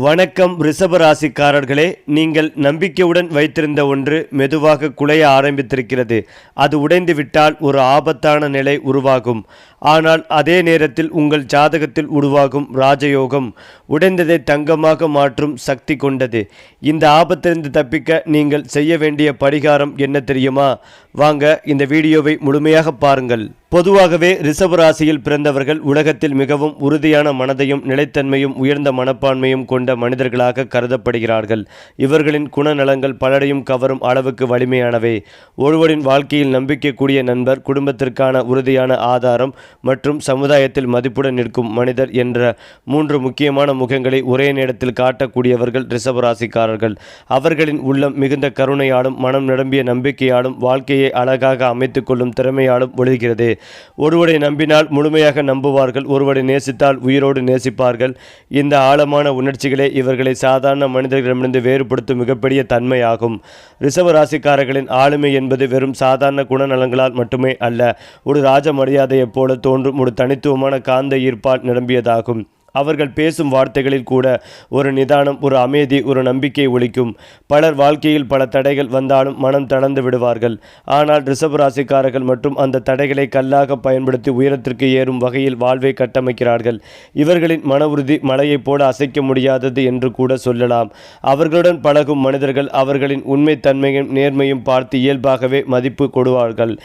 வணக்கம் ரிஷபராசிக்காரர்களே, நீங்கள் நம்பிக்கையுடன் வைத்திருந்த ஒன்று மெதுவாக குலைய ஆரம்பித்திருக்கிறது. அது உடைந்துவிட்டால் ஒரு ஆபத்தான நிலை உருவாகும். ஆனால் அதே நேரத்தில் உங்கள் ஜாதகத்தில் உருவாகும் ராஜயோகம் உடைந்ததை தங்கமாக மாற்றும் சக்தி கொண்டது. இந்த ஆபத்திலிருந்து தப்பிக்க நீங்கள் செய்ய வேண்டிய பரிகாரம் என்ன தெரியுமா? வாங்க இந்த வீடியோவை முழுமையாக பாருங்கள். பொதுவாகவே ரிஷபராசியில் பிறந்தவர்கள் உலகத்தில் மிகவும் உறுதியான மனதையும் நிலைத்தன்மையும் உயர்ந்த மனப்பான்மையும் கொண்ட மனிதர்களாக கருதப்படுகிறார்கள். இவர்களின் குணநலங்கள் பலரையும் கவரும் அளவுக்கு வலிமையானவை. ஒருவரின் வாழ்க்கையில் நம்பிக்கைக்கூடிய நண்பர், குடும்பத்திற்கான உறுதியான ஆதாரம் மற்றும் சமுதாயத்தில் மதிப்புடன் நிற்கும் மனிதர் என்ற 3 முக்கியமான முகங்களை ஒரே நேரத்தில் காட்டக்கூடியவர்கள் ரிஷபராசிக்காரர்கள். அவர்களின் உள்ளம் மிகுந்த கருணையாலும் மனம் நிரம்பிய நம்பிக்கையாலும் வாழ்க்கையை அழகாக அமைத்துக் கொள்ளும் திறமையாலும் ஒழுகிறது. ஒருவரை நம்பினால் முழுமையாக நம்புவார்கள். ஒருவரை நேசித்தால் உயிரோடு நேசிப்பார்கள். இந்த ஆழமான உணர்ச்சிகளே இவர்களை சாதாரண மனிதர்களிடமிருந்து வேறுபடுத்தும் மிகப்பெரிய தன்மையாகும். ரிஷப ராசிக்காரர்களின் ஆளுமை என்பது வெறும் சாதாரண குணநலங்களால் மட்டுமே அல்ல, ஒரு ராஜ மரியாதையைப் போல தோன்றும் ஒரு தனித்துவமான காந்த ஈர்ப்பால் நிரம்பியதாகும். அவர்கள் பேசும் வார்த்தைகளில் கூட ஒரு நிதானம், ஒரு அமைதி, ஒரு நம்பிக்கை ஒலிக்கும். பலர் வாழ்க்கையில் பல தடைகள் வந்தாலும் மனம் தளர்ந்து விடுவார்கள். ஆனால் ரிஷபராசிக்காரர்கள் மற்றும் அந்த தடைகளை கல்லாக பயன்படுத்தி உயரத்திற்கு ஏறும் வகையில் வாழ்வை கட்டமைக்கிறார்கள். இவர்களின் மன உறுதி மலையைப் போல அசைக்க முடியாதது என்று கூட சொல்லலாம். அவர்களுடன் பழகும் மனிதர்கள் அவர்களின் உண்மைத்தன்மையும் நேர்மையும் பார்த்து இயல்பாகவே மதிப்பு கொடுவார்கள்.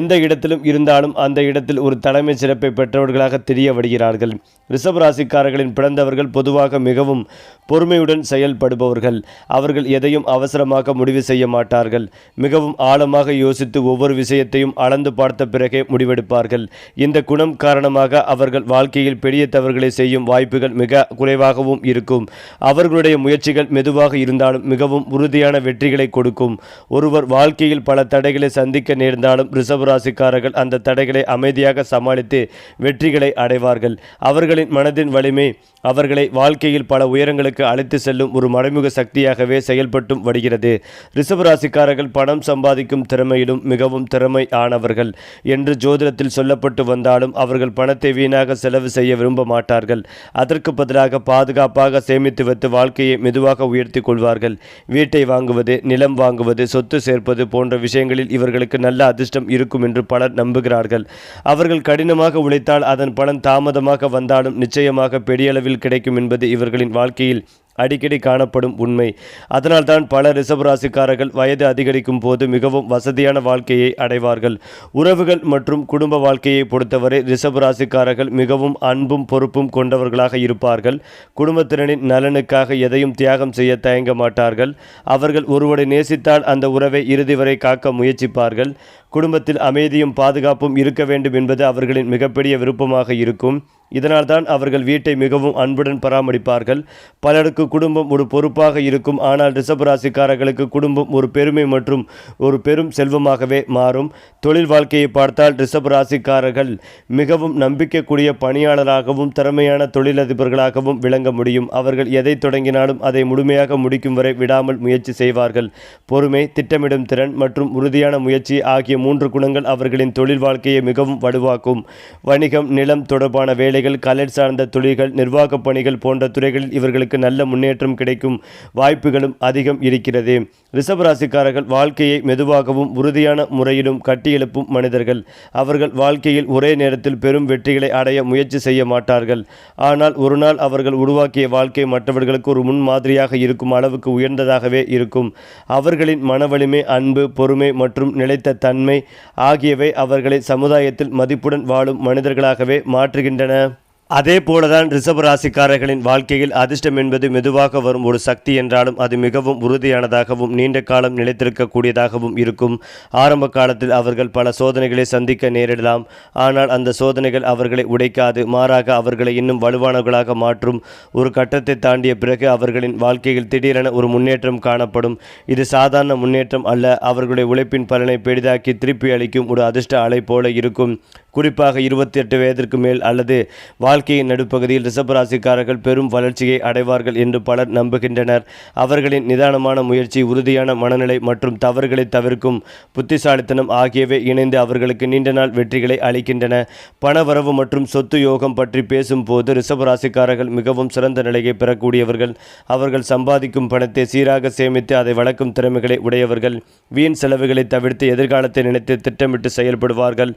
எந்த இடத்திலும் இருந்தாலும் அந்த இடத்தில் ஒரு தலைமை சிறப்பை பெற்றவர்களாக தெரிய வருகிறார்கள். ரிஷபராசிக்காரர்களின் பிறந்தவர்கள் பொதுவாக மிகவும் பொறுமையுடன் செயல்படுபவர்கள். அவர்கள் எதையும் அவசரமாக முடிவு செய்ய மாட்டார்கள். மிகவும் ஆழமாக யோசித்து ஒவ்வொரு விஷயத்தையும் அளந்து பார்த்த பிறகே முடிவெடுப்பார்கள். இந்த குணம் காரணமாக அவர்கள் வாழ்க்கையில் பெரிய தவறுகளை செய்யும் வாய்ப்புகள் மிக குறைவாகவும் இருக்கும். அவர்களுடைய முயற்சிகள் மெதுவாக இருந்தாலும் மிகவும் உறுதியான வெற்றிகளை கொடுக்கும். ஒருவர் வாழ்க்கையில் பல தடைகளை சந்திக்க நேர்ந்தாலும் ரிஷபராசிக்காரர்கள் அந்த தடைகளை அமைதியாக சமாளித்து வெற்றிகளை அடைவார்கள். அவர்களின் மனதின் வலிமை அவர்களை வாழ்க்கையில் பல உயரங்களுக்கு அழைத்து செல்லும் ஒரு மறைமுக சக்தியாகவே செயல்பட்டும் வருகிறது. ரிஷபராசிக்காரர்கள் பணம் சம்பாதிக்கும் திறமையிலும் மிகவும் திறமை ஆனவர்கள் என்று ஜோதிடத்தில் சொல்லப்பட்டு வந்தாலும் அவர்கள் பணத்தை வீணாக செலவு செய்ய விரும்ப மாட்டார்கள். அதற்கு பதிலாக பாதுகாப்பாக சேமித்து வைத்து வாழ்க்கையை மெதுவாக உயர்த்தி கொள்வார்கள். வீட்டை வாங்குவது, நிலம் வாங்குவது, சொத்து சேர்ப்பது போன்ற விஷயங்களில் இவர்களுக்கு நல்ல அதிர்ஷ்டம் இருக்கும் என்று பலர் நம்புகிறார்கள். அவர்கள் கடினமாக உழைத்தால் அதன் பலன் தாமதமாக வந்தாலும் நிச்சயமாக பெரிய அளவில் கிடைக்கும் என்பது இவர்களின் வாழ்க்கையில் அடிக்கடி காணப்படும் உண்மை. அதனால்தான் பல ரிஷபராசிக்காரர்கள் வயது அதிகரிக்கும் போது மிகவும் வசதியான வாழ்க்கையை அடைவார்கள். உறவுகள் மற்றும் குடும்ப வாழ்க்கையை பொறுத்தவரை ரிஷபராசிக்காரர்கள் மிகவும் அன்பும் பொறுப்பும் கொண்டவர்களாக இருப்பார்கள். குடும்பத்தினரின் நலனுக்காக எதையும் தியாகம் செய்ய தயங்க மாட்டார்கள். அவர்கள் ஒருவரை நேசித்தால் அந்த உறவை இறுதி வரை காக்க முயற்சிப்பார்கள். குடும்பத்தில் அமைதியும் பாதுகாப்பும் இருக்க வேண்டும் என்பது அவர்களின் மிகப்பெரிய விருப்பமாக இருக்கும். இதனால்தான் அவர்கள் வீட்டை மிகவும் அன்புடன் பராமரிப்பார்கள். பலருக்கு குடும்பம் ஒரு பொறுப்பாக இருக்கும். ஆனால் ரிஷபராசிக்காரர்களுக்கு குடும்பம் ஒரு பெருமை மற்றும் ஒரு பெரும் செல்வமாகவே மாறும். தொழில் வாழ்க்கையை பார்த்தால் ரிஷபராசிக்காரர்கள் மிகவும் நம்பிக்கைக்குரிய பணியாளராகவும் திறமையான தொழிலதிபர்களாகவும் விளங்க முடியும். அவர்கள் எதை தொடங்கினாலும் அதை முழுமையாக முடிக்கும் வரை விடாமல் முயற்சி செய்வார்கள். பொறுமை, திட்டமிடும் திறன் மற்றும் உறுதியான முயற்சி ஆகிய 3 குணங்கள் அவர்களின் தொழில் வாழ்க்கையை மிகவும் வலுவாக்கும். வணிகம், நிலம் தொடர்பான வேலை, கலை சார்ந்த தொழில்கள், நிர்வாக பணிகள் போன்ற துறைகளில் இவர்களுக்கு நல்ல முன்னேற்றம் கிடைக்கும் வாய்ப்புகளும் அதிகம் இருக்கிறது. ரிஷபராசிக்காரர்கள் வாழ்க்கையை மெதுவாகவும் உறுதியான முறையிலும் கட்டியெழுப்பும் மனிதர்கள். அவர்கள் வாழ்க்கையில் ஒரே நேரத்தில் பெரும் வெற்றிகளை அடைய முயற்சி செய்ய மாட்டார்கள். ஆனால் ஒரு நாள் அவர்கள் உருவாக்கிய வாழ்க்கை மற்றவர்களுக்கு ஒரு முன்மாதிரியாக இருக்கும் அளவுக்கு உயர்ந்ததாகவே இருக்கும். அவர்களின் மனவலிமை, அன்பு, பொறுமை மற்றும் நிலைத்த தன்மை ஆகியவை அவர்களை சமுதாயத்தில் மதிப்புடன் வாழும் மனிதர்களாகவே மாற்றுகின்றன. அதே போலதான் ரிஷபராசிக்காரர்களின் வாழ்க்கையில் அதிர்ஷ்டம் என்பது மெதுவாக வரும் ஒரு சக்தி என்றாலும் அது மிகவும் உறுதியானதாகவும் நீண்ட காலம் நிலைத்திருக்கக்கூடியதாகவும் இருக்கும். ஆரம்ப காலத்தில் அவர்கள் பல சோதனைகளை சந்திக்க நேரிடலாம். ஆனால் அந்த சோதனைகள் அவர்களை உடைக்காது, மாறாக அவர்களை இன்னும் வலுவானவர்களாக மாற்றும். ஒரு கட்டத்தை தாண்டிய பிறகு அவர்களின் வாழ்க்கையில் திடீரென ஒரு முன்னேற்றம் காணப்படும். இது சாதாரண முன்னேற்றம் அல்ல, அவர்களுடைய உழைப்பின் பலனை பெரிதாக்கி திருப்பி அளிக்கும் ஒரு அதிர்ஷ்ட அலை போல இருக்கும். குறிப்பாக 28 வயதிற்கு மேல் அல்லது வாழ்க்கையின் நடுப்பகுதியில் ரிஷபராசிக்காரர்கள் பெரும் வளர்ச்சியை அடைவார்கள் என்று பலர் நம்புகின்றனர். அவர்களின் நிதானமான முயற்சி, உறுதியான மனநிலை மற்றும் தவறுகளை தவிர்க்கும் புத்திசாலித்தனம் ஆகியவை இணைந்து அவர்களுக்கு நீண்ட நாள் வெற்றிகளை அளிக்கின்றன. பணவரவு மற்றும் சொத்து யோகம் பற்றி பேசும்போது ரிஷபராசிக்காரர்கள் மிகவும் சிறந்த நிலையை பெறக்கூடியவர்கள். அவர்கள் சம்பாதிக்கும் பணத்தை சீராக சேமித்து அதை வளர்க்கும் திறமைகளை உடையவர்கள். வீண் செலவுகளை தவிர்த்து எதிர்காலத்தை நினைத்து திட்டமிட்டு செயல்படுவார்கள்.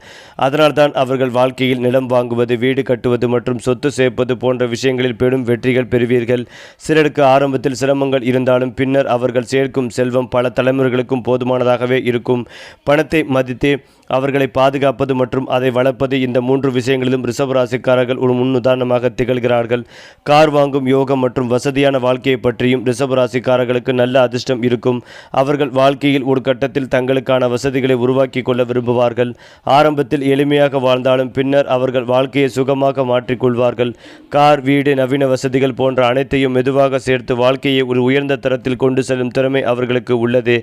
அதனால்தான் அவர்கள் வாழ்க்கையில் நிலம் வாங்குவது, வீடு கட்டுவது மற்றும் சொத்து சேர்ப்பது போன்ற விஷயங்களில் பெரும் வெற்றிகள் பெறுவீர்கள். சிலருக்கு ஆரம்பத்தில் சிரமங்கள் இருந்தாலும் பின்னர் அவர்கள் சேர்க்கும் செல்வம் பல தலைமுறைகளுக்கும் போதுமானதாகவே இருக்கும். பணத்தை மதித்து அவர்களை பாதுகாப்பது மற்றும் அதை வளர்ப்பது, இந்த 3 விஷயங்களிலும் ரிஷபராசிக்காரர்கள் ஒரு முன்னுதாரணமாக திகழ்கிறார்கள். கார் வாங்கும் யோகம் மற்றும் வசதியான வாழ்க்கையை பற்றியும் ரிஷபராசிக்காரர்களுக்கு நல்ல அதிர்ஷ்டம் இருக்கும். அவர்கள் வாழ்க்கையில் ஒரு கட்டத்தில் தங்களுக்கான வசதிகளை உருவாக்கி கொள்ள விரும்புவார்கள். ஆரம்பத்தில் எளிமையாக வாழ்ந்தாலும் பின்னர் அவர்கள் வாழ்க்கையை சுகமாக மாற்றிக்கொள்வார்கள். கார், வீடு, நவீன வசதிகள் போன்ற அனைத்தையும் மெதுவாக சேர்த்து வாழ்க்கையை ஒரு உயர்ந்த தரத்தில் கொண்டு செல்லும் திறமை அவர்களுக்கு உள்ளது.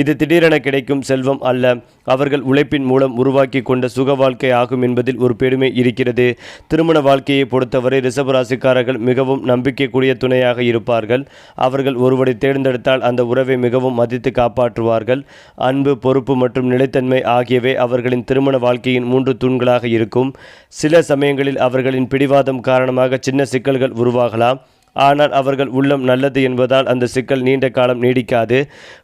இது திடீரென கிடைக்கும் செல்வம் அல்ல, அவர்கள் உழைப்பின் மூலம் உருவாக்கி கொண்ட சுக வாழ்க்கை ஆகும் என்பதில் ஒரு பெருமை இருக்கிறது. திருமண வாழ்க்கையை பொறுத்தவரை ரிஷபராசிக்காரர்கள் மிகவும் நம்பிக்கைக்குரிய துணையாக இருப்பார்கள். அவர்கள் ஒருவரை தேர்ந்தெடுத்தால் அந்த உறவை மிகவும் மதித்து காப்பாற்றுவார்கள். அன்பு, பொறுப்பு மற்றும் நிலைத்தன்மை ஆகியவை அவர்களின் திருமண வாழ்க்கையின் 3 தூண்களாக இருக்கும். சில சமயங்களில் அவர்களின் பிடிவாதம் காரணமாக சின்ன சிக்கல்கள் உருவாகலாம். ஆனால் அவர்கள் உள்ளம் நல்லது என்பதால் அந்த சிக்கல் நீண்ட காலம் நீடிக்காது.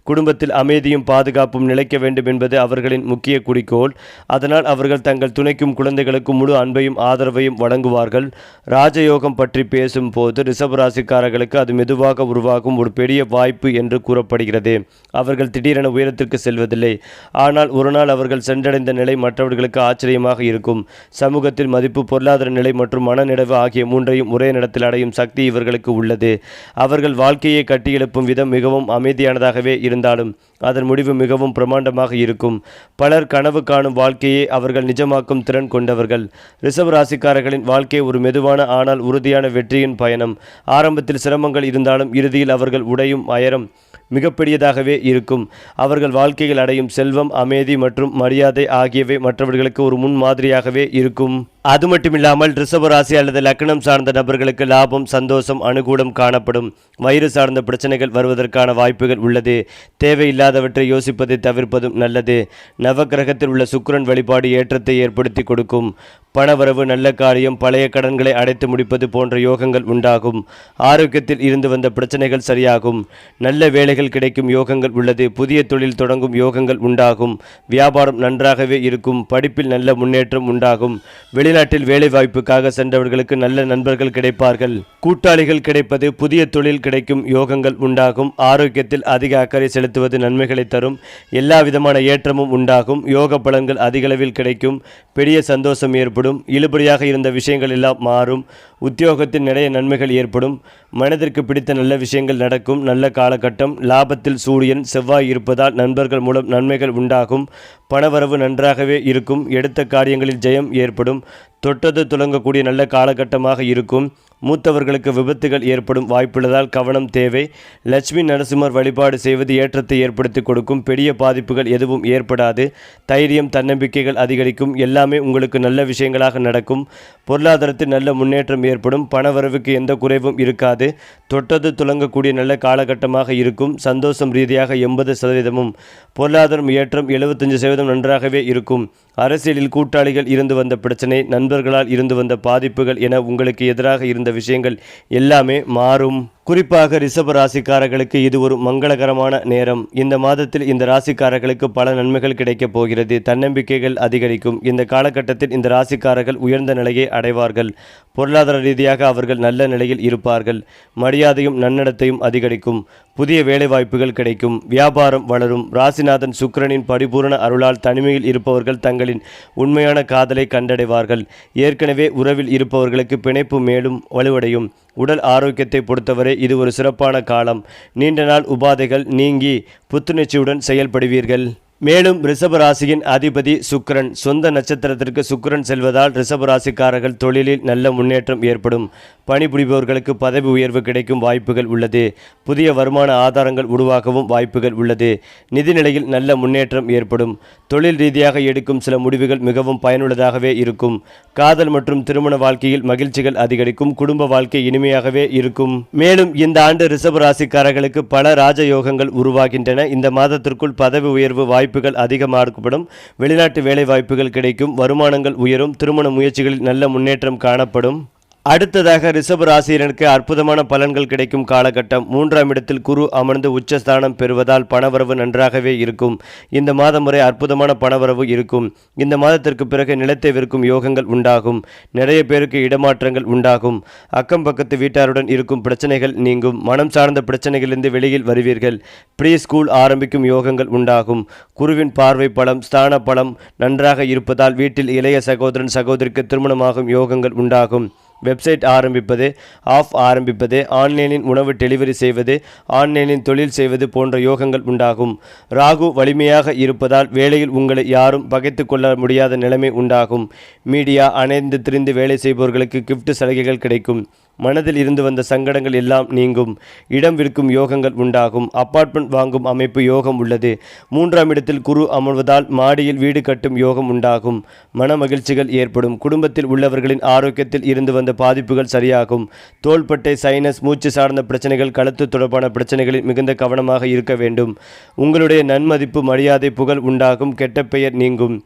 குடும்பத்தில் அமைதியும் பாதுகாப்பும் நிலைக்க வேண்டும் என்பது அவர்களின் முக்கிய குறிக்கோள். அதனால் அவர்கள் தங்கள் துணைக்கும் குழந்தைகளுக்கும் முழு அன்பையும் ஆதரவையும் வழங்குவார்கள். ராஜயோகம் பற்றி பேசும்போது ரிஷபராசிக்காரர்களுக்கு அது மெதுவாக உருவாகும் ஒரு பெரிய வாய்ப்பு என்று கூறப்படுகிறது. அவர்கள் திடீரென உயரத்திற்கு செல்வதில்லை, ஆனால் ஒரு நாள் அவர்கள் சென்றடைந்த நிலை மற்றவர்களுக்கு ஆச்சரியமாக இருக்கும். சமூகத்தில் மதிப்பு, பொருளாதார நிலை மற்றும் மனநிறைவு ஆகிய 3ஐயும் ஒரே நேரத்தில் அடையும் சக்தி இவர்களுக்கு உள்ளது. அவர்கள் வாழ்க்கையை கட்டியெழுப்பும் விதம் மிகவும் அமைதியானதாகவே இருந்தாலும் அதன் முடிவு மிகவும் பிரமாண்டமாக இருக்கும். பலர் கனவு காணும் வாழ்க்கையை அவர்கள் நிஜமாக்கும் திறன் கொண்டவர்கள். ரிஷப ராசிக்காரர்களின் வாழ்க்கை ஒரு மெதுவான ஆனால் உறுதியான வெற்றியின் பயணம். ஆரம்பத்தில் சிரமங்கள் இருந்தாலும் இறுதியில் அவர்கள் உடையும் உயரம் மிகப்பெரியதாகவே இருக்கும். அவர்கள் வாழ்க்கையில் அடையும் செல்வம், அமைதி மற்றும் மரியாதை ஆகியவை மற்றவர்களுக்கு ஒரு முன்மாதிரியாகவே இருக்கும். அது மட்டுமில்லாமல் ரிஷப ராசி அல்லது லக்னம் சார்ந்த நபர்களுக்கு லாபம், சந்தோஷம், அனுகூலம் காணப்படும். வயிறு சார்ந்த பிரச்சனைகள் வருவதற்கான வாய்ப்புகள் உள்ளது. தேவையில்லாதவற்றை யோசிப்பதை தவிர்ப்பதும் நல்லது. நவக்கிரகத்தில் உள்ள சுக்கிரன் வழிபாடு ஏற்றத்தை ஏற்படுத்தி கொடுக்கும். பணவரவு, நல்ல காரியம், பழைய கடன்களை அடைத்து முடிப்பது போன்ற யோகங்கள் உண்டாகும். ஆரோக்கியத்தில் இருந்து வந்த பிரச்சனைகள் சரியாகும். நல்ல வேலைகள் கிடைக்கும் யோகங்கள் உள்ளது. புதிய தொழில் தொடங்கும் யோகங்கள் உண்டாகும். வியாபாரம் நன்றாகவே இருக்கும். படிப்பில் நல்ல முன்னேற்றம் உண்டாகும். வெளிநாட்டில் வேலை வாய்ப்புக்காக சென்றவர்களுக்கு நல்ல நண்பர்கள் கிடைப்பார்கள். கூட்டாளிகள் கிடைப்பது, புதிய தொழில் கிடைக்கும் யோகங்கள் உண்டாகும். ஆரோக்கியத்தில் அதிக அக்கறை செலுத்துவது நன்மைகளை தரும். எல்லா விதமான ஏற்றமும் உண்டாகும். யோக பலன்கள் அதிகளவில் கிடைக்கும். பெரிய சந்தோஷம் ஏற்படும். இழுபடியாக இருந்த விஷயங்கள் எல்லாம் மாறும். உத்தியோகத்தில் நிறைய நன்மைகள் ஏற்படும். மனதிற்கு பிடித்த நல்ல விஷயங்கள் நடக்கும். நல்ல காலகட்டம். லாபத்தில் சூரியன், செவ்வாய் இருப்பதால் நண்பர்கள் மூலம் நன்மைகள் உண்டாகும். பணவரவு நன்றாகவே இருக்கும். எடுத்த காரியங்களில் ஜெயம் ஏற்படும். தொட்டது துலங்கக்கூடிய நல்ல காலகட்டமாக இருக்கும். மூத்தவர்களுக்கு விபத்துகள் ஏற்படும் வாய்ப்புள்ளதால் கவனம் தேவை. லட்சுமி நரசிம்மர் வழிபாடு செய்வது ஏற்றத்தை ஏற்படுத்தி கொடுக்கும். பெரிய பாதிப்புகள் எதுவும் ஏற்படாது. தைரியம், தன்னம்பிக்கைகள் அதிகரிக்கும். எல்லாமே உங்களுக்கு நல்ல விஷயங்களாக நடக்கும். பொருளாதாரத்தில் நல்ல முன்னேற்றம் ஏற்படும். பணவரவுக்கு எந்த குறைவும் இருக்காது. தொட்டது துலங்கக்கூடிய நல்ல காலகட்டமாக இருக்கும். சந்தோஷம் ரீதியாக 80%, பொருளாதாரம் ஏற்றம் 75% நன்றாகவே இருக்கும். அரசியலில் கூட்டாளிகள் இருந்து வந்த பிரச்சனை, நண்பர்களால் இருந்து வந்த பாதிப்புகள் என உங்களுக்கு எதிராக இருந்த விஷயங்கள் எல்லாமே மாறும். குறிப்பாக ரிஷப ராசிக்காரர்களுக்கு இது ஒரு மங்களகரமான நேரம். இந்த மாதத்தில் இந்த ராசிக்காரர்களுக்கு பல நன்மைகள் கிடைக்கப் போகிறது. தன்னம்பிக்கைகள் அதிகரிக்கும். இந்த காலகட்டத்தில் இந்த ராசிக்காரர்கள் உயர்ந்த நிலையை அடைவார்கள். பொருளாதார ரீதியாக அவர்கள் நல்ல நிலையில் இருப்பார்கள். மரியாதையும் நன்னடத்தையும் அதிகரிக்கும். புதிய வேலைவாய்ப்புகள் கிடைக்கும். வியாபாரம் வளரும். ராசிநாதன் சுக்கிரனின் பரிபூரண அருளால் தனிமையில் இருப்பவர்கள் தங்களின் உண்மையான காதலை கண்டடைவார்கள். ஏற்கனவே உறவில் இருப்பவர்களுக்கு பிணைப்பு மேலும் வலுவடையும். உடல் ஆரோக்கியத்தை பொறுத்தவரை இது ஒரு சிறப்பான காலம். நீண்ட நாள் உபாதைகள் நீங்கி புத்துணர்ச்சியுடன் செயல்படுவீர்கள். மேலும் ரிஷபராசியின் அதிபதி சுக்கிரன். சொந்த நட்சத்திரத்திற்கு சுக்கிரன் செல்வதால் ரிஷபராசிக்காரர்கள் தொழிலில் நல்ல முன்னேற்றம் ஏற்படும். பணிபுரிபவர்களுக்கு பதவி உயர்வு கிடைக்கும் வாய்ப்புகள் உள்ளது. புதிய வருமான ஆதாரங்கள் உருவாகவும் வாய்ப்புகள் உள்ளது. நிதிநிலையில் நல்ல முன்னேற்றம் ஏற்படும். தொழில் ரீதியாக எடுக்கும் சில முடிவுகள் மிகவும் பயனுள்ளதாகவே இருக்கும். காதல் மற்றும் திருமண வாழ்க்கையில் மகிழ்ச்சிகள் அதிகரிக்கும். குடும்ப வாழ்க்கை இனிமையாகவே இருக்கும். மேலும் இந்த ஆண்டு ரிஷபராசிக்காரர்களுக்கு பல ராஜயோகங்கள் உருவாகின்றன. இந்த மாதத்திற்குள் பதவி உயர்வு வாய்ப்புகள் அதிகமாக்கப்படும். வெளிநாட்டு வேலை வாய்ப்புகள் கிடைக்கும். வருமானங்கள் உயரும். திருமண முயற்சிகளில் நல்ல முன்னேற்றம் காணப்படும். அடுத்ததாக ரிஷப ராசியினருக்கு அற்புதமான பலன்கள் கிடைக்கும் காலகட்டம். 3ஆம் இடத்தில் குரு அமர்ந்து உச்சஸ்தானம் பெறுவதால் பணவரவு நன்றாகவே இருக்கும். இந்த மாதம் வரை அற்புதமான பணவரவு இருக்கும். இந்த மாதத்திற்கு பிறகு நிலத்தை விற்கும் யோகங்கள் உண்டாகும். நிறைய பேருக்கு இடமாற்றங்கள் உண்டாகும். அக்கம் பக்கத்து வீட்டாருடன் இருக்கும் பிரச்சனைகள் நீங்கும். மனம் சார்ந்த பிரச்சனைகளிலிருந்து வெளியில் வருவீர்கள். ப்ரீ ஸ்கூல் ஆரம்பிக்கும் யோகங்கள் உண்டாகும். குருவின் பார்வை பலம், ஸ்தான பலம் நன்றாக இருப்பதால் வீட்டில் இளைய சகோதரன் சகோதரிக்கு திருமணமாகும் யோகங்கள் உண்டாகும். வெப்சைட் ஆரம்பிப்பது, ஆரம்பிப்பது, ஆன்லைனில் உணவு டெலிவரி செய்வது, ஆன்லைனில் தொழில் செய்வது போன்ற யோகங்கள் உண்டாகும். ராகு வலிமையாக இருப்பதால் வேலையில் உங்களை யாரும் பகைத்து கொள்ள முடியாத நிலைமை உண்டாகும். மீடியா அணைந்து திரிந்து வேலை செய்பவர்களுக்கு கிஃப்ட் சலுகைகள் கிடைக்கும். மனதில் இருந்து வந்த சங்கடங்கள் எல்லாம் நீங்கும். இடம் விற்கும் யோகங்கள் உண்டாகும். அப்பார்ட்மெண்ட் வாங்கும் அமைப்பு யோகம் உள்ளது. 3ஆம் இடத்தில் குரு அமர்வதால் மாடியில் வீடு கட்டும் யோகம் உண்டாகும். மன மகிழ்ச்சிகள் ஏற்படும். குடும்பத்தில் உள்ளவர்களின் ஆரோக்கியத்தில் இருந்து வந்த பாதிப்புகள் சரியாகும். தோள்பட்டை, சைனஸ், மூச்சு சார்ந்த பிரச்சனைகள், கழுத்து தொடர்பான பிரச்சனைகளில் மிகுந்த கவனமாக இருக்க வேண்டும். உங்களுடைய நன்மதிப்பு, மரியாதை, புகழ் உண்டாகும். கெட்ட பெயர் நீங்கும்.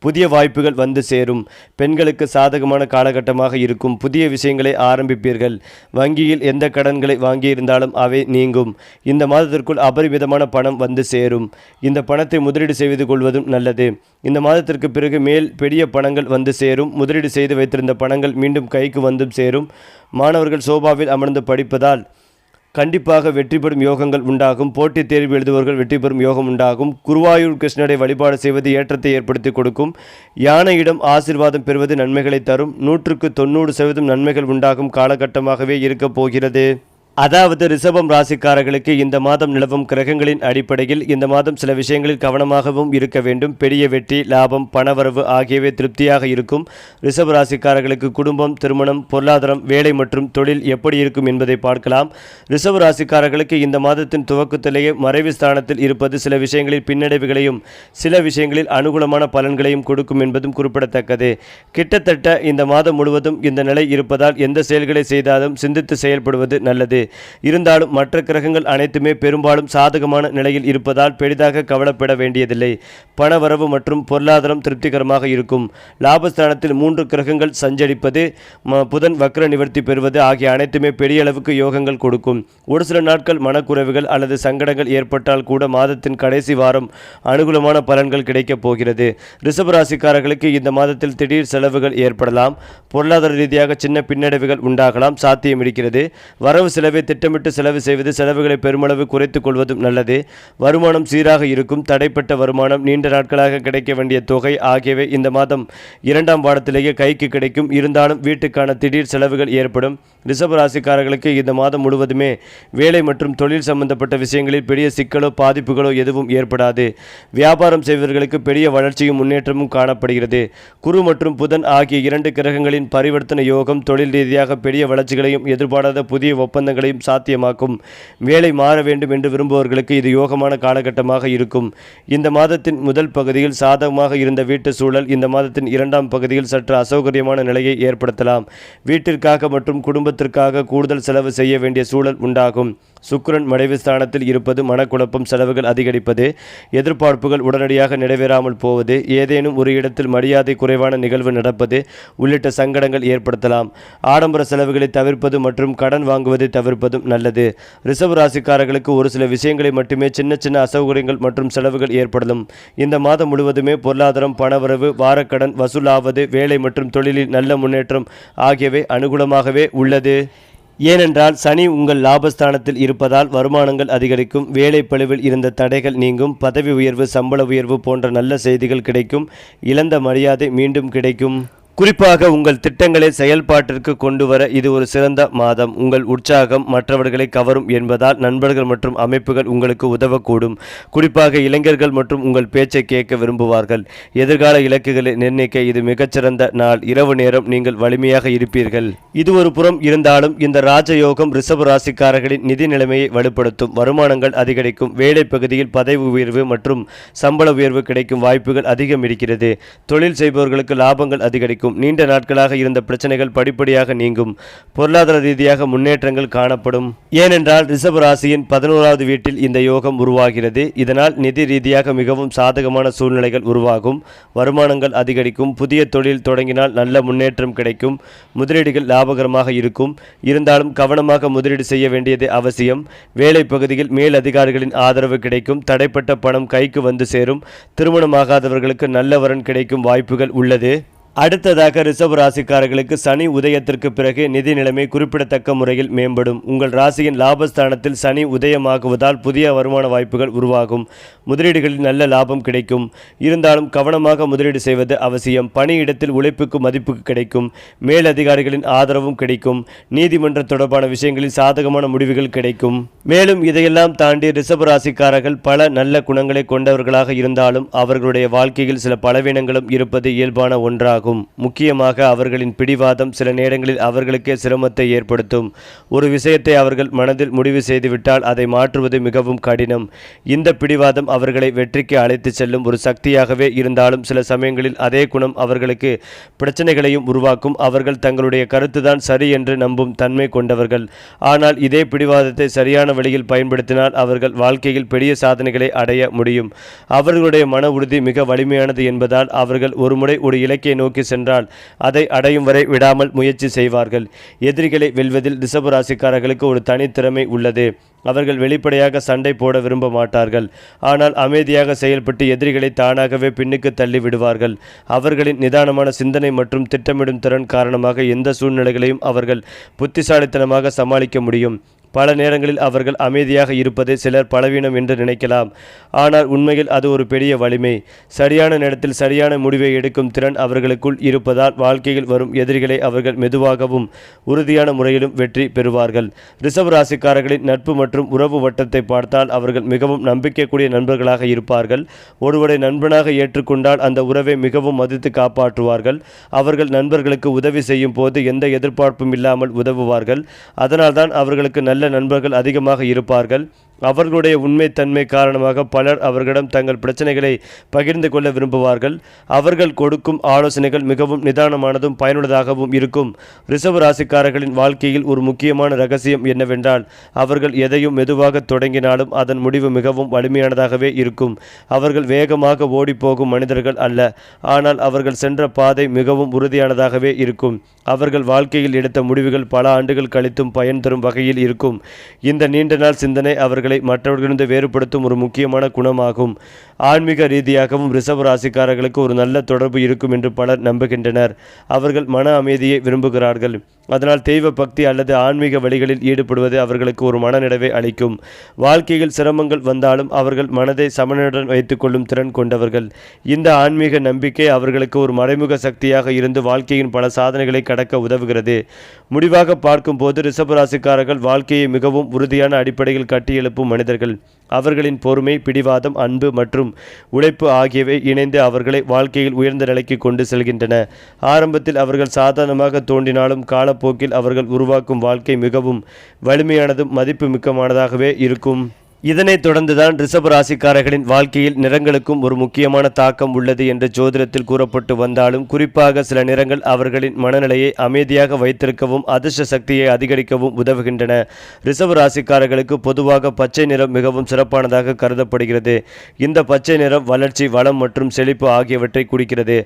புதிய வாய்ப்புகள் வந்து சேரும். பெண்களுக்கு சாதகமான காலகட்டமாக இருக்கும். புதிய விஷயங்களை ஆரம்பிப்பீர்கள். வங்கியில் எந்த கடன்களை வாங்கியிருந்தாலும் அவை நீங்கும். இந்த மாதத்திற்குள் அபரிமிதமான பணம் வந்து சேரும். இந்த பணத்தை முதலீடு செய்து கொள்வதும் நல்லது. இந்த மாதத்திற்கு பிறகு பெரிய பணங்கள் வந்து சேரும். முதலீடு செய்து வைத்திருந்த பணங்கள் மீண்டும் கைக்கு வந்தும் சேரும். மாணவர்கள் சோபாவில் அமர்ந்து படிப்பதால் கண்டிப்பாக வெற்றி பெறும் யோகங்கள் உண்டாகும். போட்டித் தேர்வு எழுதுபவர்கள் வெற்றி பெறும் யோகம் உண்டாகும். குருவாயூர் கிருஷ்ணரை வழிபாடு செய்வது ஏற்றத்தை ஏற்படுத்தி கொடுக்கும். யானையிடம் ஆசீர்வாதம் பெறுவது நன்மைகளை தரும். 100% நன்மைகள் உண்டாகும் காலகட்டமாகவே இருக்கப் போகிறது. அதாவது ரிஷபம் ராசிக்காரர்களுக்கு இந்த மாதம் நிலவும் கிரகங்களின் அடிப்படையில் இந்த மாதம் சில விஷயங்களில் கவனமாகவும் இருக்க வேண்டும். பெரிய வெற்றி, லாபம், பணவரவு ஆகியவை திருப்தியாக இருக்கும். ரிஷப ராசிக்காரர்களுக்கு குடும்பம், திருமணம், பொருளாதாரம், வேலை மற்றும் தொழில் எப்படி இருக்கும் என்பதை பார்க்கலாம். ரிஷப ராசிக்காரர்களுக்கு இந்த மாதத்தின் துவக்கத்திலேயே மறைவு ஸ்தானத்தில் இருப்பது சில விஷயங்களில் பின்னடைவுகளையும் சில விஷயங்களில் அனுகூலமான பலன்களையும் கொடுக்கும் என்பதும் குறிப்பிடத்தக்கது. கிட்டத்தட்ட இந்த மாதம் முழுவதும் இந்த நிலை இருப்பதால் எந்த செயல்களை செய்தாலும் சிந்தித்து செயல்படுவது நல்லது. இருந்தாலும் மற்ற கிரகங்கள் அனைத்துமே பெரும்பாலும் சாதகமான நிலையில் இருப்பதால் பெரிதாக கவலைப்பட வேண்டியதில்லை. பணவரவு மற்றும் பொருளாதாரம் திருப்திகரமாக இருக்கும். லாபஸ்தானத்தில் 3 கிரகங்கள் சஞ்சரிப்பது, புதன் வக்ர நிவர்த்தி பெறுவது ஆகிய அனைத்துமே பெரிய அளவுக்கு யோகங்கள் கொடுக்கும். ஒரு சில நாட்கள் மனக்குறைவுகள் அல்லது சங்கடங்கள் ஏற்பட்டால் கூட மாதத்தின் கடைசி வாரம் அனுகூலமான பலன்கள் கிடைக்கப் போகிறது. ரிஷபராசிக்காரர்களுக்கு இந்த மாதத்தில் திடீர் செலவுகள் ஏற்படலாம். பொருளாதார ரீதியாக சின்ன பின்னடைவுகள் உண்டாகலாம். சாத்தியம் இருக்கிறது. வரவு செலவை திட்டமிட்டு செலவு செய்வது, செலவுகளை பெருமளவு குறைத்துக் கொள்வதும் நல்லது. வருமானம் சீராக இருக்கும். தடைப்பட்ட வருமானம், நீண்ட நாட்களாக கிடைக்க வேண்டிய தொகை ஆகியவை இந்த மாதம் 2ஆம் வாரத்திலேயே கைக்கு கிடைக்கும். இருந்தாலும் வீட்டுக்கான திடீர் செலவுகள் ஏற்படும். ரிஷபராசிக்காரர்களுக்கு இந்த மாதம் முழுவதுமே வேலை மற்றும் தொழில் சம்பந்தப்பட்ட விஷயங்களில் பெரிய சிக்கலோ பாதிப்புகளோ எதுவும் ஏற்படாது. வியாபாரம் செய்வர்களுக்கு பெரிய வளர்ச்சியும் முன்னேற்றமும் காணப்படுகிறது. குரு மற்றும் புதன் ஆகிய 2 கிரகங்களின் பரிவர்த்தனை யோகம் தொழில் ரீதியாக பெரிய வளர்ச்சிகளையும் எதிர்பாராத புதிய ஒப்பந்தங்களையும் சாத்தியமாக்கும். வேலை மாற வேண்டும் என்று விரும்புபவர்களுக்கு இது யோகமான காலகட்டமாக இருக்கும். இந்த மாதத்தின் முதல் பகுதியில் சாதகமாக இருந்த வீட்டு சூழல் இந்த மாதத்தின் 2ஆம் பகுதியில் சற்று அசௌகரியமான நிலையை ஏற்படுத்தலாம். வீட்டிற்காக மற்றும் குடும்பத்திற்காக கூடுதல் செலவு செய்ய வேண்டிய சூழல் உண்டாகும். சுக்கிரன் மறைவு ஸ்தானத்தில் இருப்பது மனக்குழப்பம், செலவுகள் அதிகரிப்பது, எதிர்பார்ப்புகள் உடனடியாக நிறைவேறாமல் போவது, ஏதேனும் ஒரு இடத்தில் மரியாதை குறைவான நிகழ்வு நடப்பது உள்ளிட்ட சங்கடங்கள் ஏற்படுத்தலாம். ஆடம்பர செலவுகளை தவிர்ப்பது மற்றும் கடன் வாங்குவதை தவிர்ப்பதும் நல்லது. ரிஷப ராசிக்காரர்களுக்கு ஒரு சில விஷயங்களை மட்டுமே சின்ன அசௌகரியங்கள் மற்றும் செலவுகள் ஏற்படலாம். இந்த மாதம் முழுவதுமே பொருளாதாரம், பணவரவு, வாரக்கடன் வசூலாவது, வேலை மற்றும் தொழிலில் நல்ல முன்னேற்றம் ஆகியவை அனுகூலமாகவே உள்ளது. ஏனென்றால் சனி உங்கள் லாபஸ்தானத்தில் இருப்பதால் வருமானங்கள் அதிகரிக்கும். வேலை பளுவில் இருந்த தடைகள் நீங்கும். பதவி உயர்வு, சம்பள உயர்வு போன்ற நல்ல செய்திகள் கிடைக்கும். இழந்த மரியாதை மீண்டும் கிடைக்கும். குறிப்பாக உங்கள் திட்டங்களை செயல்பாட்டிற்கு கொண்டு வர இது ஒரு சிறந்த மாதம். உங்கள் உற்சாகம் மற்றவர்களை கவரும் என்பதால் நண்பர்கள் மற்றும் அமைப்புகள் உங்களுக்கு உதவக்கூடும். குறிப்பாக இளைஞர்கள் மற்றும் உங்கள் பேச்சை கேட்க விரும்புவார்கள். எதிர்கால இலக்குகளை நிர்ணயிக்க இது மிகச்சிறந்த நாள். இரவு நேரம் நீங்கள் வலிமையாக இருப்பீர்கள். இது ஒரு புறம் இருந்தாலும் இந்த ராஜயோகம் ரிஷப ராசிக்காரர்களின் நிதி நிலைமையை வலுப்படுத்தும். வருமானங்கள் அதிகரிக்கும். வேலை பகுதியில் பதவி உயர்வு மற்றும் சம்பள உயர்வு கிடைக்கும் வாய்ப்புகள் அதிகம் இருக்கிறது. தொழில் செய்பவர்களுக்கு லாபங்கள் அதிகரிக்கும். நீண்ட நாட்களாக இருந்த பிரச்சனைகள் படிப்படியாக நீங்கும். பொருளாதார ரீதியாக முன்னேற்றங்கள் காணப்படும். ஏனென்றால் ரிஷப ராசியின் 11வது வீட்டில் இந்த யோகம் உருவாகிறது. இதனால் நிதி ரீதியாக மிகவும் சாதகமான சூழ்நிலைகள் உருவாகும். வருமானங்கள் அதிகரிக்கும். புதிய தொழில் தொடங்கினால் நல்ல முன்னேற்றம் கிடைக்கும். முதலீடுகள் லாபகரமாக இருக்கும். இருந்தாலும் கவனமாக முதலீடு செய்ய வேண்டியது அவசியம். வேலை பகுதியில் மேல் அதிகாரிகளின் ஆதரவு கிடைக்கும். தடைப்பட்ட பணம் கைக்கு வந்து சேரும். திருமணமாகாதவர்களுக்கு நல்ல வரன் கிடைக்கும் வாய்ப்புகள் உள்ளது. அடுத்ததாக ரிஷப ராசிக்காரர்களுக்கு சனி உதயத்திற்கு பிறகு நிதி நிலைமை குறிப்பிடத்தக்க முறையில் மேம்படும். உங்கள் ராசியின் லாபஸ்தானத்தில் சனி உதயமாகுவதால் புதிய வருமான வாய்ப்புகள் உருவாகும். முதலீடுகளில் நல்ல லாபம் கிடைக்கும். இருந்தாலும் கவனமாக முதலீடு செய்வது அவசியம். பணியிடத்தில் உழைப்புக்கு மதிப்பு கிடைக்கும். மேலதிகாரிகளின் ஆதரவும் கிடைக்கும். நீதிமன்ற தொடர்பான விஷயங்களில் சாதகமான முடிவுகள் கிடைக்கும். மேலும் இதையெல்லாம் தாண்டி ரிஷப ராசிக்காரர்கள் பல நல்ல குணங்களை கொண்டவர்களாக இருந்தாலும் அவர்களுடைய வாழ்க்கையில் சில பலவீனங்களும் இருப்பது இயல்பான ஒன்றாகும். முக்கியமாக அவர்களின் பிடிவாதம் சில நேரங்களில் அவர்களுக்கே சிரமத்தை ஏற்படுத்தும். ஒரு விஷயத்தை அவர்கள் மனதில் முடிவு செய்துவிட்டால் அதை மாற்றுவது மிகவும் கடினம். இந்த பிடிவாதம் அவர்களை வெற்றிக்கு அழைத்து செல்லும் ஒரு சக்தியாகவே இருந்தாலும் சில சமயங்களில் அதே குணம் அவர்களுக்கு பிரச்சனைகளையும் உருவாக்கும். அவர்கள் தங்களுடைய கருத்துதான் சரி என்று நம்பும் தன்மை கொண்டவர்கள். ஆனால் இதே பிடிவாதத்தை சரியான வழியில் பயன்படுத்தினால் அவர்கள் வாழ்க்கையில் பெரிய சாதனைகளை அடைய முடியும். அவர்களுடைய மன உறுதி மிக வலிமையானது என்பதால் அவர்கள் ஒருமுறை ஒரு இலக்கை நோக்கி சென்றால் அதை அடையும் வரை விடாமல் முயற்சி செய்வார்கள். எதிரிகளை வெல்வதில் ரிஷப ராசிக்காரர்களுக்கு ஒரு தனித்திறமை உள்ளது. அவர்கள் வெளிப்படையாக சண்டை போட விரும்ப மாட்டார்கள். ஆனால் அமைதியாக செயல்பட்டு எதிரிகளை தானாகவே பின்னுக்கு தள்ளி விடுவார்கள். அவர்களின் நிதானமான சிந்தனை மற்றும் திட்டமிடும் திறன் காரணமாக எந்த சூழ்நிலைகளையும் அவர்கள் புத்திசாலித்தனமாக சமாளிக்க முடியும். பல நேரங்களில் அவர்கள் அமைதியாக இருப்பதை சிலர் பலவீனம் என்று நினைக்கலாம். ஆனால் உண்மையில் அது ஒரு பெரிய வலிமை. சரியான நேரத்தில் சரியான முடிவை எடுக்கும் திறன் அவர்களுக்குள் இருப்பதால் வாழ்க்கையில் வரும் எதிரிகளை அவர்கள் மெதுவாகவும் உறுதியான முறையிலும் வெற்றி பெறுவார்கள். ரிஷப ராசிக்காரர்களின் நட்பு மற்றும் உறவு வட்டத்தை பார்த்தால் அவர்கள் மிகவும் நம்பிக்கைக்குரிய நண்பர்களாக இருப்பார்கள். ஒருவரை நண்பனாக ஏற்றுக்கொண்டால் அந்த உறவை மிகவும் மதித்து காப்பாற்றுவார்கள். அவர்கள் நண்பர்களுக்கு உதவி செய்யும் போது எந்த எதிர்பார்ப்பும் இல்லாமல் உதவுவார்கள். அதனால்தான் அவர்களுக்கு நல்ல நண்பர்கள் அதிகமாக இருப்பார்கள். அவர்களுடைய உண்மைத்தன்மை காரணமாக பலர் அவர்களிடம் தங்கள் பிரச்சனைகளை பகிர்ந்து கொள்ள விரும்புவார்கள். அவர்கள் கொடுக்கும் ஆலோசனைகள் மிகவும் நிதானமானதும் பயனுள்ளதாகவும் இருக்கும். ரிஷப ராசிக்காரர்களின் வாழ்க்கையில் ஒரு முக்கியமான ரகசியம் என்னவென்றால் அவர்கள் எதையும் மெதுவாக தொடங்கினாலும் அதன் முடிவு மிகவும் வலிமையானதாகவே இருக்கும். அவர்கள் வேகமாக ஓடிப்போகும் மனிதர்கள் அல்ல. ஆனால் அவர்கள் சென்ற பாதை மிகவும் உறுதியானதாகவே இருக்கும். அவர்கள் வாழ்க்கையில் எடுத்த முடிவுகள் பல ஆண்டுகள் கழித்தும் பயன் தரும் வகையில் இருக்கும். இந்த நீண்ட நாள் சிந்தனை அவர்கள் மற்றவர்களிருந்து வேறுபடுத்தும் ஒரு முக்கியமான குணமாகும். ஆன்மீக ரீதியாகவும் ரிஷப ராசிக்காரர்களுக்கு ஒரு நல்ல தொடர்பு இருக்கும் என்று பலர் நம்புகின்றனர். அவர்கள் மன அமைதியை விரும்புகிறார்கள். அதனால் தெய்வ பக்தி அல்லது ஆன்மீக வழிகளில் ஈடுபடுவது அவர்களுக்கு ஒரு மனநிறைவை அளிக்கும். வாழ்க்கையில் சிரமங்கள் வந்தாலும் அவர்கள் மனதை சமநிலையுடன் வைத்துக் கொள்ளும் திறன் கொண்டவர்கள். இந்த ஆன்மீக நம்பிக்கை அவர்களுக்கு ஒரு மறைமுக சக்தியாக இருந்து வாழ்க்கையின் பல சாதனைகளை கடக்க உதவுகிறது. முடிவாக பார்க்கும் போது ரிஷப ராசிக்காரர்கள் வாழ்க்கையை மிகவும் உறுதியான அடிப்படையில் கட்டியெழுப்பும் மனிதர்கள். அவர்களின் பொறுமை, பிடிவாதம், அன்பு மற்றும் உழைப்பு ஆகியவை இணைந்து அவர்களை வாழ்க்கையில் உயர்ந்த நிலைக்கு கொண்டு செல்கின்றன. ஆரம்பத்தில் அவர்கள் சாதாரணமாக தோன்றினாலும் காலப்போக்கில் அவர்கள் உருவாக்கும் வாழ்க்கை மிகவும் வலிமையானதும் மதிப்பு மிக்கமானதாகவே இருக்கும். இதனைத் தொடர்ந்துதான் ரிஷப ராசிக்காரர்களின் வாழ்க்கையில் நிறங்களுக்கும் ஒரு முக்கியமான தாக்கம் உள்ளது என்று ஜோதிடத்தில் கூறப்பட்டு வந்தாலும் குறிப்பாக சில நிறங்கள் அவர்களின் மனநிலையை அமைதியாக வைத்திருக்கவும் அதிர்ஷ்ட சக்தியை அதிகரிக்கவும் உதவுகின்றன. ரிஷப ராசிக்காரர்களுக்கு பொதுவாக பச்சை நிறம் மிகவும் சிறப்பானதாக கருதப்படுகிறது. இந்த பச்சை நிறம் வளர்ச்சி, வளம் மற்றும் செழிப்பு ஆகியவற்றை குறிக்கிறது.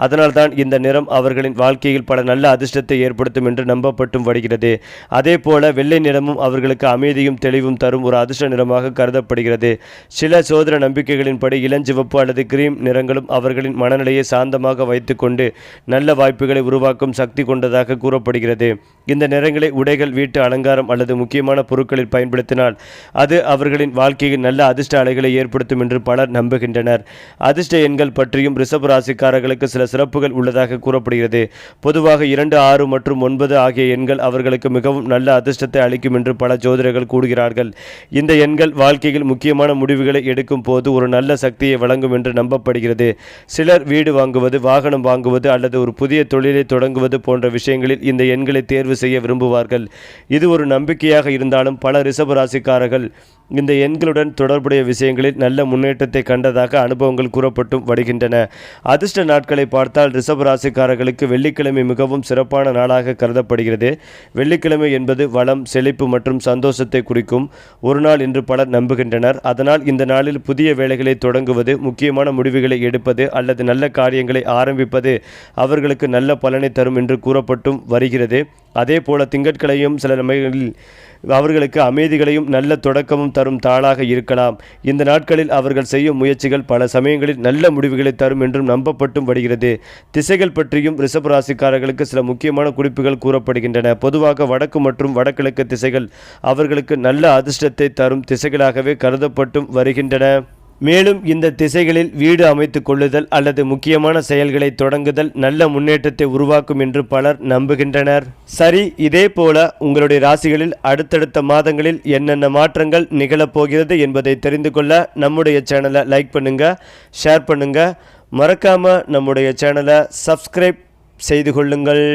அதனால்தான் இந்த நிறம் அவர்களின் வாழ்க்கையில் பல நல்ல அதிர்ஷ்டத்தை ஏற்படுத்தும் என்று நம்பப்பட்டும் வருகிறது. அதே போல வெள்ளை நிறமும் அவர்களுக்கு அமைதியும் தெளிவும் தரும் ஒரு அதிர்ஷ்ட நிறமாக தருவதாக கருதப்படுகிறது. சில சோதர நம்பிக்கைகளின்படி இளஞ்சிவப்பு அல்லது கிரீம் நிறங்களும் அவர்களின் மனநிலையை சாந்தமாக வைத்துக்கொண்டு நல்ல வாய்ப்புகளை உருவாக்கும் சக்தி கொண்டதாக கூறப்படுகிறது. இந்த நிறங்களை உடைகள், வீட்டு அலங்காரம் அல்லது முக்கியமான பொருட்களில் பயன்படுத்தினால் அது அவர்களின் வாழ்க்கையில் நல்ல அதிர்ஷ்ட அலைகளை ஏற்படுத்தும் என்று பலர் நம்புகின்றனர். அதிர்ஷ்ட எண்கள் பற்றியும் ரிஷப ராசிக்காரர்களுக்கு சில சிறப்புகள் உள்ளதாக கூறப்படுகிறது. பொதுவாக 2, 6 மற்றும் 9 ஆகிய எண்கள் அவர்களுக்கு மிகவும் நல்ல அதிர்ஷ்டத்தை அளிக்கும் என்று பல ஜோதிடர்கள் கூறுகிறார்கள். இந்த எண்கள் வாழ்க்கையில் முக்கியமான முடிவுகளை எடுக்கும் போது ஒரு நல்ல சக்தியை வழங்கும் என்று நம்பப்படுகிறது. சிலர் வீடு வாங்குவது, வாகனம் வாங்குவது அல்லது ஒரு புதிய தொழிலை தொடங்குவது போன்ற விஷயங்களில் இந்த எண்களை தேர்வு செய்ய விரும்புவார்கள். இது ஒரு நம்பிக்கையாக இருந்தாலும் பல ரிஷப ராசிக்காரர்கள் இந்த எண்களுடன் தொடர்புடைய விஷயங்களில் நல்ல முன்னேற்றத்தை கண்டதாக அனுபவங்கள் கூறப்பட்டும் வருகின்றன. அதிர்ஷ்ட நாட்களை பார்த்தால் ரிஷப ராசிக்காரர்களுக்கு வெள்ளிக்கிழமை மிகவும் சிறப்பான நாளாக கருதப்படுகிறது. வெள்ளிக்கிழமை என்பது வளம், செழிப்பு மற்றும் சந்தோஷத்தை குறிக்கும் ஒரு நாள் என்று பலர் நம்புகின்றனர். அதனால் இந்த நாளில் புதிய வேலைகளை தொடங்குவது, முக்கியமான முடிவுகளை எடுப்பது அல்லது நல்ல காரியங்களை ஆரம்பிப்பது அவர்களுக்கு நல்ல பலனை தரும் என்று கூறப்பட்டும் வருகிறது. அதே போல திங்கட்கிழமையும் சில சமயங்களில் அவர்களுக்கு அமைதிகளையும் நல்ல தொடக்கமும் தரும் தாளாக இருக்கலாம். இந்த நாட்களில் அவர்கள் செய்யும் முயற்சிகள் பல சமயங்களில் நல்ல முடிவுகளை தரும் என்றும் நம்பப்பட்டும் வருகிறது. திசைகள் பற்றியும் ரிஷப ராசிக்காரர்களுக்கு சில முக்கியமான குறிப்புகள் கூறப்படுகின்றன. பொதுவாக வடக்கு மற்றும் வடகிழக்கு திசைகள் அவர்களுக்கு நல்ல அதிர்ஷ்டத்தை தரும் திசைகளாகவே கருதப்பட்டும் வருகின்றன. மேலும் இந்த திசைகளில் வீடு அமைத்து கொள்ளுதல் அல்லது முக்கியமான செயல்களை தொடங்குதல் நல்ல முன்னேற்றத்தை உருவாக்கும் என்று பலர் நம்புகின்றனர். சரி, இதே போல உங்களுடைய ராசிகளில் அடுத்தடுத்த மாதங்களில் என்னென்ன மாற்றங்கள் நிகழப்போகிறது என்பதை தெரிந்து கொள்ள நம்முடைய சேனலை லைக் பண்ணுங்க, ஷேர் பண்ணுங்க, மறக்காம நம்முடைய சேனலை சப்ஸ்கிரைப் செய்து கொள்ளுங்கள்.